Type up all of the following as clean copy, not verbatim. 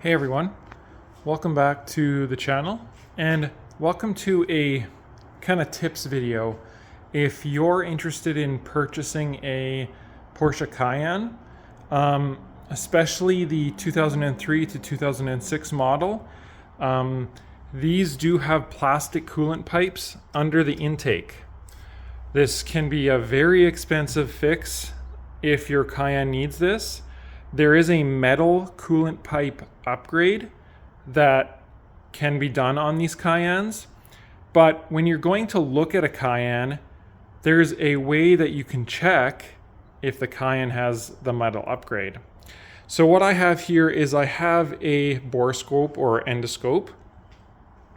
Hey everyone, welcome back to the channel and welcome to a kind of tips video. If you're interested in purchasing a Porsche Cayenne, especially the 2003 to 2006 model, these do have plastic coolant pipes under the intake. This can be a very expensive fix if your Cayenne needs this. There is a metal coolant pipe upgrade that can be done on these Cayennes, but when you're going to look at a Cayenne, there's a way that you can check if the Cayenne has the metal upgrade. So what I have here is I have a borescope or endoscope.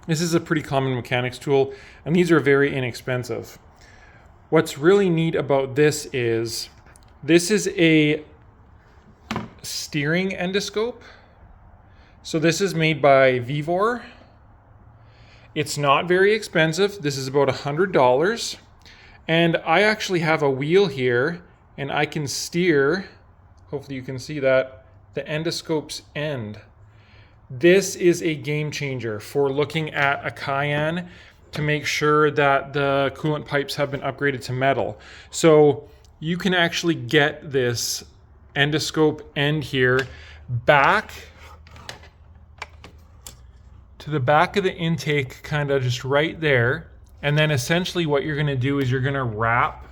This is a pretty common mechanics tool, and these are very inexpensive. What's really neat about this is a steering endoscope. So this is made by Vevor. It's not very expensive. This is about $100. And I actually have a wheel here and I can steer, hopefully you can see that, the endoscope's end. This is a game changer for looking at a Cayenne to make sure that the coolant pipes have been upgraded to metal. So you can actually get this endoscope end here back to the back of the intake, kind of just right there. And then essentially what you're going to do is you're going to wrap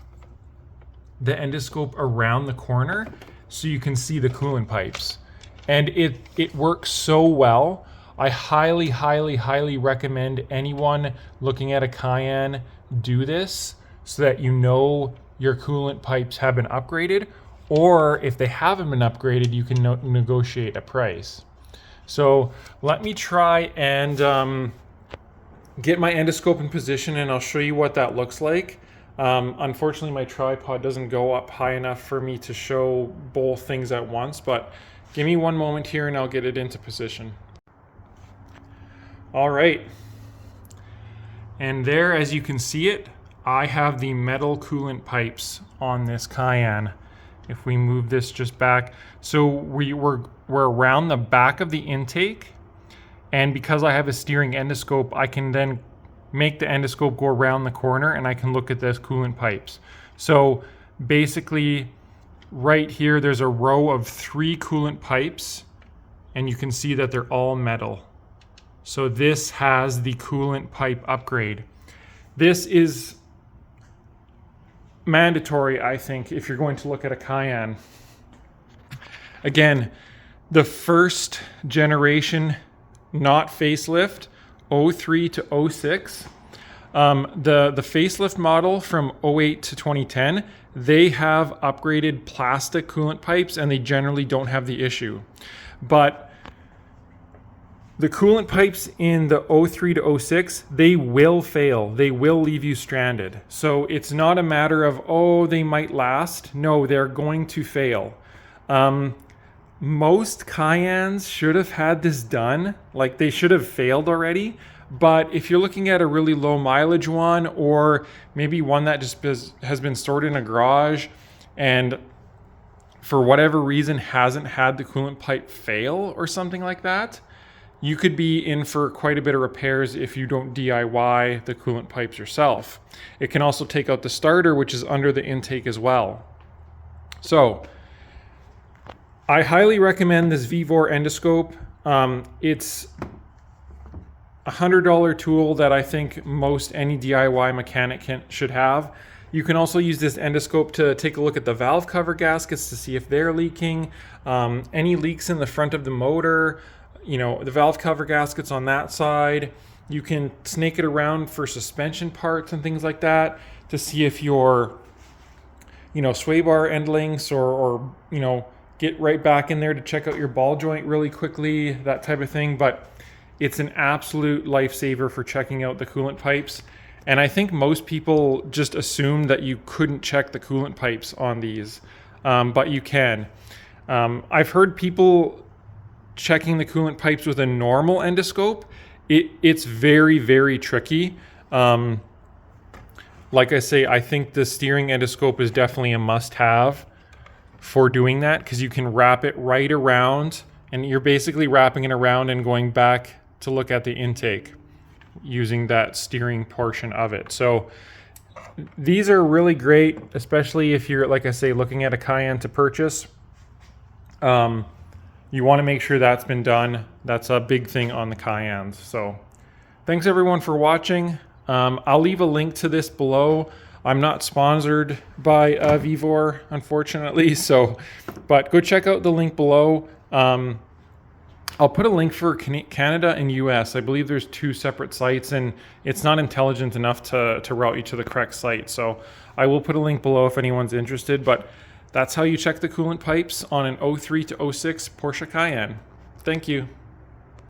the endoscope around the corner so you can see the coolant pipes. And it works so well. I highly recommend anyone looking at a Cayenne do this so that you know your coolant pipes have been upgraded, or if they haven't been upgraded, you can negotiate a price. So let me try and get my endoscope in position and I'll show you what that looks like. Unfortunately, my tripod doesn't go up high enough for me to show both things at once, but give me one moment here and I'll get it into position. All right. And there, as you can see it, I have the metal coolant pipes on this Cayenne. If we move this just back, so we're around the back of the intake, and because I have a steering endoscope, I can then make the endoscope go around the corner and I can look at those coolant pipes. So basically right here there's a row of 3 coolant pipes and you can see that they're all metal. So this has the coolant pipe upgrade. This is mandatory, I think, if you're going to look at a Cayenne. Again, the first generation, not facelift, 03 to 06. The facelift model from 08 to 2010, they have upgraded plastic coolant pipes and they generally don't have the issue. But the coolant pipes in the 03 to 06, they will fail. They will leave you stranded. So it's not a matter of, oh, they might last. No, they're going to fail. Most Cayennes should have had this done. Like, they should have failed already. But if you're looking at a really low mileage one, or maybe one that just has been stored in a garage and for whatever reason hasn't had the coolant pipe fail or something like that, you could be in for quite a bit of repairs if you don't DIY the coolant pipes yourself. It can also take out the starter, which is under the intake as well. So I highly recommend this Vevor endoscope. It's a $100 tool that I think most any DIY mechanic should have. You can also use this endoscope to take a look at the valve cover gaskets to see if they're leaking, any leaks in the front of the motor, you know, the valve cover gaskets on that side. You can snake it around for suspension parts and things like that to see if your, you know, sway bar end links or you know, get right back in there to check out your ball joint really quickly, that type of thing. But it's an absolute lifesaver for checking out the coolant pipes. And I think most people just assume that you couldn't check the coolant pipes on these, but you can. I've heard people checking the coolant pipes with a normal endoscope. It's very tricky. Like I say, I think the steering endoscope is definitely a must-have for doing that, because you can wrap it right around and you're basically wrapping it around and going back to look at the intake using that steering portion of it. So these are really great, especially if you're, like I say, looking at a Cayenne to purchase. You want to make sure that's been done. That's a big thing on the Cayennes. So thanks everyone for watching. I'll leave a link to this below. I'm not sponsored by Vevor, unfortunately, but go check out the link below. I'll put a link for Canada and US. I believe there's 2 separate sites, and it's not intelligent enough to route you to the correct site. So I will put a link below if anyone's interested, but that's how you check the coolant pipes on an 03 to 06 Porsche Cayenne. Thank you.